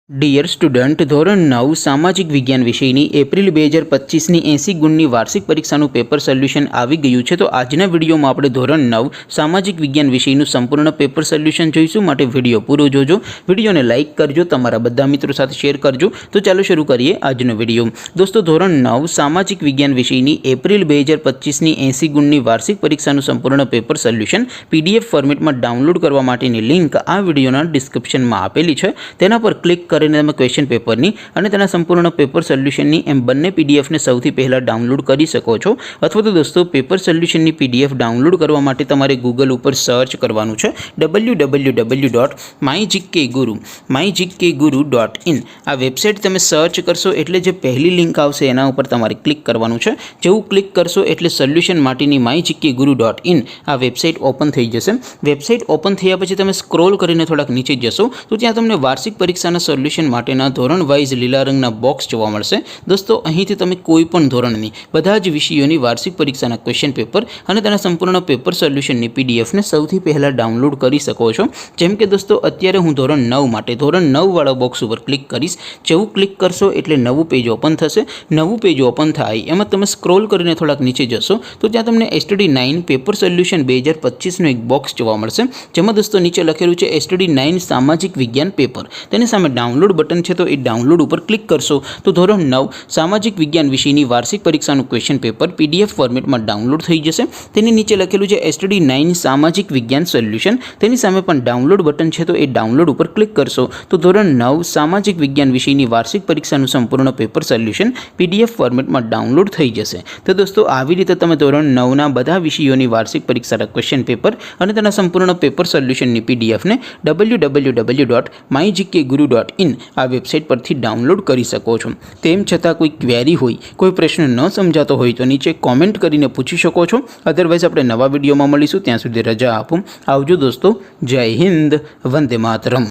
Dear student, ધોરણ 9 સામાજિક વિજ્ઞાન વિષયની એપ્રિલ 2025ની 80 ગુણની વાર્ષિક પરીક્ષાનું પેપર સોલ્યુશન આવી ગયું છે। તો આજના વિડીયોમાં આપણે ધોરણ 9 સામાજિક વિજ્ઞાન વિષયનું સંપૂર્ણ પેપર સોલ્યુશન જોઈશું। માટે વિડીયો પૂરો જોજો, વિડીયોને લાઇક કરજો, તમારા બધા મિત્રો સાથે શેર કરજો। તો ચાલો શરૂ કરીએ આજનો વિડીયો। દોસ્તો, ધોરણ 9 સામાજિક વિજ્ઞાન વિષયની એપ્રિલ 2025ની 80 ગુણની વાર્ષિક પરીક્ષાનું સંપૂર્ણ પેપર સોલ્યુશન PDF ફોર્મેટમાં ડાઉનલોડ કરવા માટેની લિંક આ વિડીયોના ડિસ્ક્રિપ્શનમાં આપેલી છે। તેના પર ક્લિક કરીને તમે ક્વેશ્ચન પેપરની અને તેના સંપૂર્ણ પેપર સોલ્યુશનની એમ બંને PDF ને સૌથી પહેલા ડાઉનલોડ કરી શકો છો। અથવા તો દોસ્તો, પેપર સોલ્યુશનની PDF ડાઉનલોડ કરવા માટે તમારે ગૂગલ ઉપર સર્ચ કરવાનું છે www.mygkguru.in। આ વેબસાઇટ તમે સર્ચ કરશો એટલે જે પહેલી લિંક આવશે એના ઉપર તમારે ક્લિક કરવાનું છે। જેવું ક્લિક કરશો એટલે સોલ્યુશન માટેની mygkguru.in આ વેબસાઇટ ઓપન થઈ જશે। વેબસાઇટ ઓપન થયા પછી તમે સ્ક્રોલ કરીને થોડાક નીચે જશો તો ત્યાં તમને વાર્ષિક પરીક્ષાના સોલ્યુશન માટેના ધોરણ વાઇઝ લીલા રંગના બોક્સ જોવા મળશે। દોસ્તો, અહીંથી તમે કોઈ પણ ધોરણની બધા જ વિષયોની વાર્ષિક પરીક્ષાના ક્વેશ્ચન પેપર અને તેના સંપૂર્ણ પેપર સોલ્યુશનની PDF ને સૌથી પહેલા ડાઉનલોડ કરી શકો છો। જેમ કે દોસ્તો, અત્યારે હું ધોરણ 9 માટે ધોરણ 9 વાળા બોક્સ ઉપર ક્લિક કરીશ। જેવું ક્લિક કરશો એટલે નવું પેજ ઓપન થશે। નવું પેજ ઓપન થાય એમાં તમે સ્ક્રોલ કરીને થોડાક નીચે જશો તો ત્યાં તમને STD9 પેપર સોલ્યુશન 2025નું એક બોક્સ જોવા મળશે। જેમાં દોસ્તો નીચે લખેલું છે STD9 સામાજિક વિજ્ઞાન પેપર। તેની સામે ડાઉનલોડ બટન છે, તો એ ડાઉનલોડ ઉપર ક્લિક કરશો તો ધોરણ 9 સામાજિક વિજ્ઞાન વિષયની વાર્ષિક પરીક્ષાનું ક્વેશ્ચન પેપર PDF ફોર્મેટમાં ડાઉનલોડ થઈ જશે। તેની નીચે લખેલું છે STD9 સામાજિક વિજ્ઞાન સોલ્યુશન। તેની સામે પણ ડાઉનલોડ બટન છે, તો એ ડાઉનલોડ ઉપર ક્લિક કરશો તો ધોરણ 9 સામાજિક વિજ્ઞાન વિષયની વાર્ષિક પરીક્ષાનું સંપૂર્ણ પેપર સોલ્યુશન PDF ફોર્મેટમાં ડાઉનલોડ થઈ જશે। તો દોસ્તો, આવી રીતે તમે ધોરણ 9ના બધા વિષયોની વાર્ષિક પરીક્ષાના ક્વેશ્ચન પેપર અને તેના સંપૂર્ણ પેપર સોલ્યુશનની PDF ને www.mygkguru.in આ વેબસાઇટ પરથી ડાઉનલોડ કરી શકો છો। તેમ છતાં કોઈ ક્વેરી હોય, કોઈ પ્રશ્ન ન સમજાતો હોય તો નીચે કોમેન્ટ કરીને પૂછી શકો છો। અધરવાઇઝ આપણે નવા વિડીયોમાં મળીશું। ત્યાં સુધી રજા આપો। આવજો દોસ્તો। જય હિન્દ, વંદે માતરમ।